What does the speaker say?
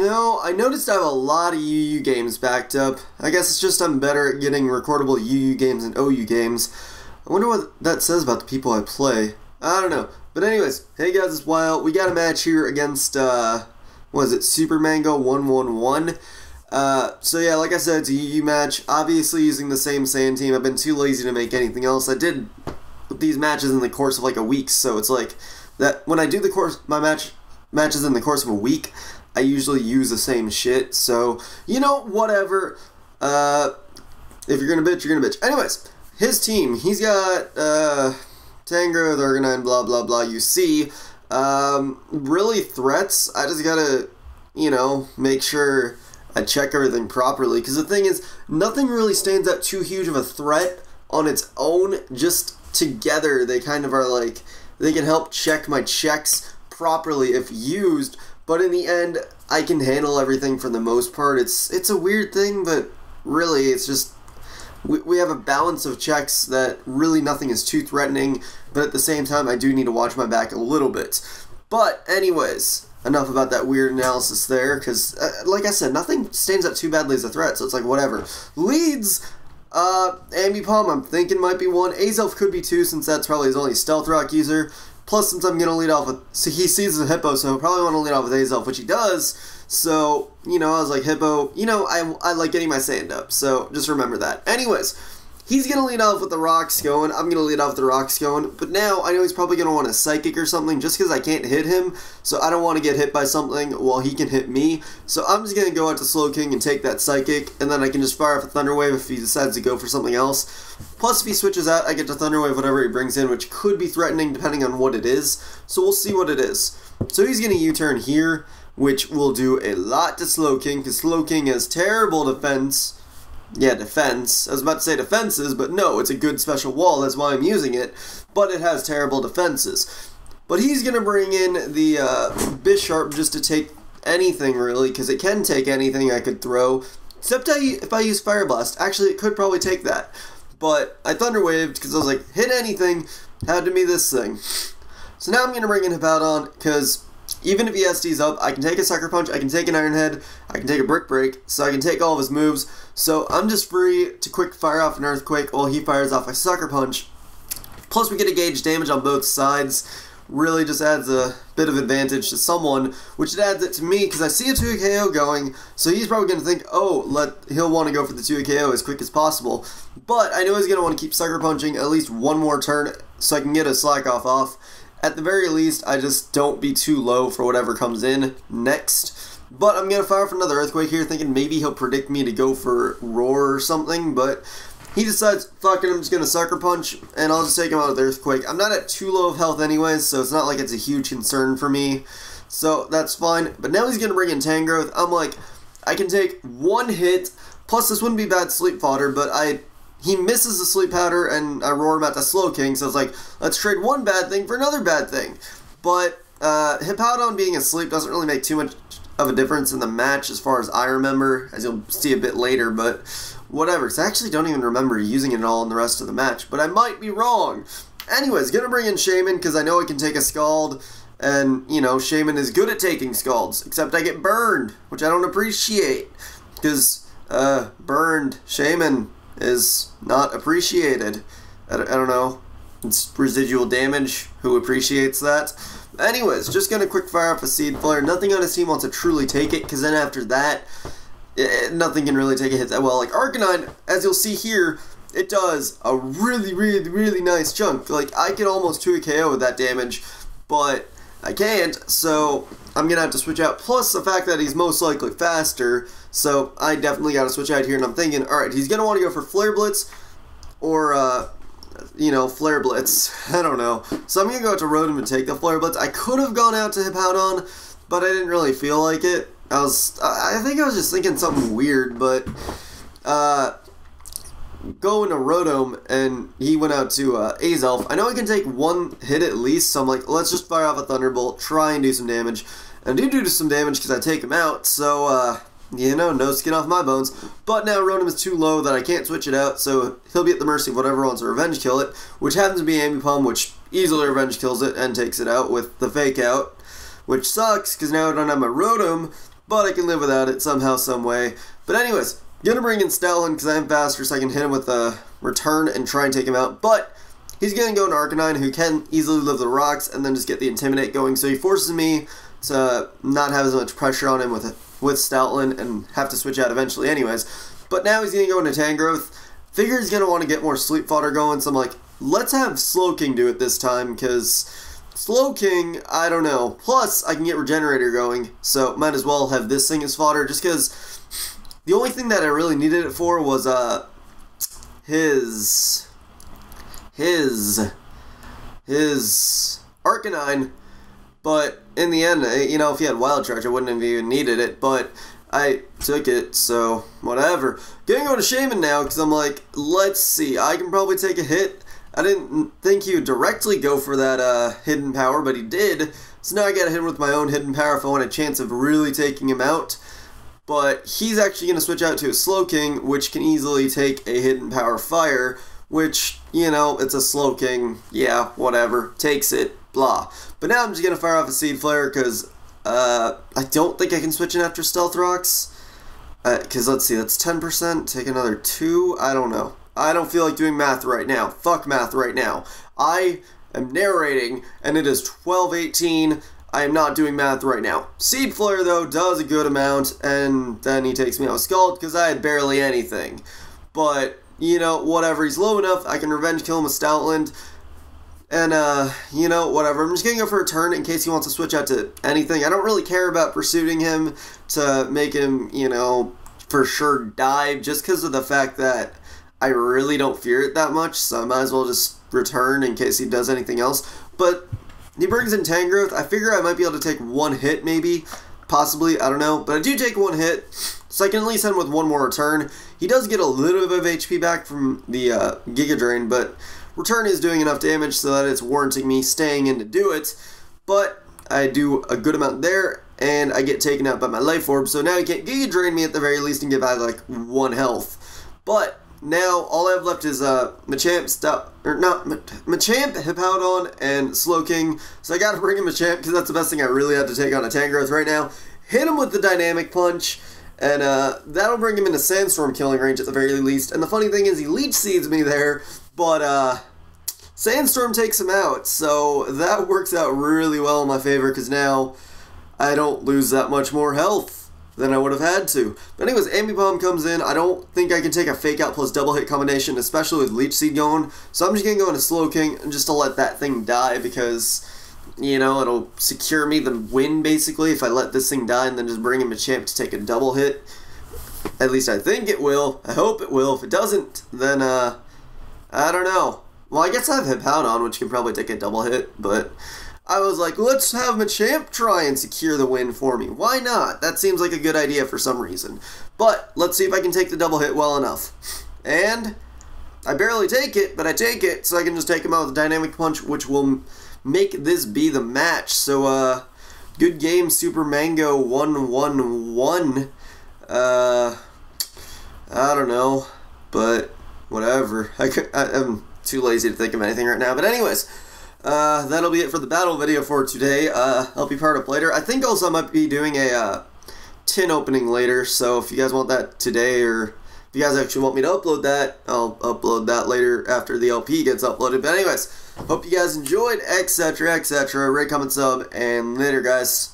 know, I noticed I have a lot of UU games backed up. I guess it's just I'm better at getting recordable UU games than OU games. I wonder what that says about the people I play. I don't know. But anyways, hey guys, it's Wild. We got a match here against, what is it, supermango111. So yeah, like I said, it's a UU match. Obviously using the same sand team. I've been too lazy to make anything else. I did these matches in the course of like a week, so it's like that when I do my matches in the course of a week, I usually use the same shit. So, you know, whatever. If you're gonna bitch, you're gonna bitch. Anyways, his team, he's got Tango, the Arcanine, blah blah blah. You see, really threats. I just gotta, you know, make sure I check everything properly. Because the thing is, nothing really stands out too huge of a threat on its own. Just together, they kind of are like, they can help check my checks properly if used. But in the end, I can handle everything for the most part. It's a weird thing, but really, it's just we have a balance of checks that really nothing is too threatening. But at the same time, I do need to watch my back a little bit. But anyways, enough about that weird analysis there, because like I said, nothing stands out too badly as a threat. So it's like whatever. Leads. Ambipom, I'm thinking might be one. Azelf could be two, since that's probably his only Stealth Rock user. Plus, since I'm going to lead off with... So he sees the Hippo, so he'll probably want to lead off with Azelf, which he does. So, you know, I was like, Hippo, you know, I like getting my sand up. So, just remember that. Anyways, he's going to lead off with the Rocks going. I'm going to lead off with the Rocks going. But now, I know he's probably going to want a Psychic or something, just because I can't hit him. So, I don't want to get hit by something while he can hit me. So, I'm just going to go out to Slowking and take that Psychic. And then I can just fire off a Thunder Wave if he decides to go for something else. Plus, if he switches out, I get to Thunder Wave whatever he brings in, which could be threatening depending on what it is. So we'll see what it is. So he's going to U-turn here, which will do a lot to Slowking, because Slowking has terrible defense. Yeah, defense. I was about to say defenses, but no, it's a good special wall. That's why I'm using it. But it has terrible defenses. But he's going to bring in the Bisharp just to take anything, really, because it can take anything I could throw. Except if I use Fire Blast. Actually, it could probably take that. But I Thunder Waved because I was like, hit anything, had to be this thing. So now I'm going to bring in Hippowdon, because even if he SD's up, I can take a Sucker Punch, I can take an Iron Head, I can take a Brick Break, so I can take all of his moves. So I'm just free to quick fire off an Earthquake while he fires off a Sucker Punch. Plus we get to gauge damage on both sides. Really just adds a bit of advantage to someone, which it adds it to me because I see a 2 KO going, so he's probably going to think, oh, he'll want to go for the 2 KO as quick as possible. But I know he's going to want to keep Sucker Punching at least one more turn so I can get a Slack off. At the very least, I just don't be too low for whatever comes in next. But I'm going to fire for another Earthquake here, thinking maybe he'll predict me to go for Roar or something, but he decides, fuck it, I'm just going to Sucker Punch, and I'll just take him out with Earthquake. I'm not at too low of health anyways, so it's not like it's a huge concern for me. So that's fine. But now he's going to bring in Tangrowth. I'm like, I can take one hit, plus this wouldn't be bad Sleep Fodder, but he misses the Sleep Powder, and I roar him at the Slowking, so it's like, let's trade one bad thing for another bad thing. But Hippowdon being asleep doesn't really make too much of a difference in the match as far as I remember, as you'll see a bit later, but whatever, because I actually don't even remember using it at all in the rest of the match, but I might be wrong. Anyways, gonna bring in Shaman, because I know I can take a Scald, and, you know, Shaman is good at taking Scalds, except I get burned, which I don't appreciate, because, burned Shaman is not appreciated. I don't know, it's residual damage, who appreciates that? Anyways, just gonna quick fire off a Seed Flare. Nothing on his team wants to truly take it, because then after that, nothing can really take a hit that well. Like Arcanine, as you'll see here, it does a really nice chunk. Like, I could almost 2 KO with that damage, but I can't, so I'm gonna have to switch out. Plus the fact that he's most likely faster, so I definitely gotta switch out here, and I'm thinking, alright, he's gonna want to go for Flare Blitz, or, you know, Flare Blitz. I don't know. So I'm gonna go out to Rotom and take the Flare Blitz. I could have gone out to Hippowdon, but I didn't really feel like it. I think I was just thinking something weird, but going to Rotom, and he went out to Azelf. I know I can take one hit at least, so I'm like, let's just fire off a Thunderbolt, try and do some damage. And I do some damage because I take him out, so, you know, no skin off my bones. But now Rotom is too low that I can't switch it out, so he'll be at the mercy of whatever wants to Revenge Kill it, which happens to be Ambipom, which easily Revenge Kills it and takes it out with the Fake Out, which sucks, because now I don't have my Rotom. but I can live without it somehow, some way. But anyways, gonna bring in Stoutland because I am faster, so I can hit him with a return and try and take him out. But he's gonna go into Arcanine, who can easily live the rocks and then just get the Intimidate going. So he forces me to not have as much pressure on him with Stoutland and have to switch out eventually anyways. But now he's gonna go into Tangrowth. Figure he's gonna want to get more Sleep Fodder going, so I'm like, let's have Slowking do it this time, because Slowking, I don't know. Plus, I can get Regenerator going, so might as well have this thing as fodder, just because the only thing that I really needed it for was his Arcanine. But in the end, you know, if he had Wild Charge, I wouldn't have even needed it. But I took it, so whatever. Gonna go to Shaman now, because I'm like, let's see. I can probably take a hit. I didn't think he would directly go for that hidden power, but he did. So now I gotta hit him with my own hidden power if I want a chance of really taking him out. But he's actually gonna switch out to a Slowking, which can easily take a hidden power fire, which, you know, it's a Slowking. Yeah, whatever. Takes it. Blah. But now I'm just going to fire off a Seed Flare because I don't think I can switch in after Stealth Rocks. Because let's see, that's 10%. Take another 2. I don't know. I don't feel like doing math right now. Fuck math right now. I am narrating and it is 12:18. I am not doing math right now. Seed Flare though does a good amount, and then he takes me out with Scald because I had barely anything. But, you know, whatever. He's low enough. I can revenge kill him with Stoutland. And, you know, whatever. I'm just going to go for a turn in case he wants to switch out to anything. I don't really care about pursuing him to make him, you know, for sure dive, just because of the fact that I really don't fear it that much, so I might as well just return in case he does anything else. But he brings in Tangrowth. I figure I might be able to take one hit, maybe. Possibly, I don't know. But I do take one hit, so I can at least hit him with one more return. He does get a little bit of HP back from the Giga Drain, but return is doing enough damage so that it's warranting me staying in to do it, but I do a good amount there, and I get taken out by my Life Orb, so now he can't Giga Drain me at the very least and give back like 1 health. But now all I have left is Machamp, Hippowdon, and Slowking, so I gotta bring in Machamp because that's the best thing I really have to take on a Tangrowth right now. Hit him with the Dynamic Punch, and that'll bring him into Sandstorm killing range at the very least, and the funny thing is he Leech Seeds me there, but Sandstorm takes him out, so that works out really well in my favor because now I don't lose that much more health than I would have had to. But anyways, Ambipom comes in. I don't think I can take a Fake Out plus double hit combination, especially with Leech Seed going, so I'm just going to go into Slowking just to let that thing die because, you know, it'll secure me the win basically if I let this thing die and then just bring in Machamp to take a double hit. At least I think it will. I hope it will. If it doesn't, then I don't know. Well, I guess I have Hippowdon, which can probably take a double hit, but I was like, let's have Machamp try and secure the win for me. Why not? That seems like a good idea for some reason. But let's see if I can take the double hit well enough. And I barely take it, but I take it, so I can just take him out with a Dynamic Punch, which will make this be the match. So, good game, supermango111. I don't know, but whatever. I'm too lazy to think of anything right now. But anyways, that'll be it for the battle video for today. I'll be part up later. I think also I might be doing a tin opening later, so if you guys want that today, or if you guys actually want me to upload that, I'll upload that later after the LP gets uploaded. But anyways, hope you guys enjoyed, etc., etc. Rate, comment, sub, and later, guys.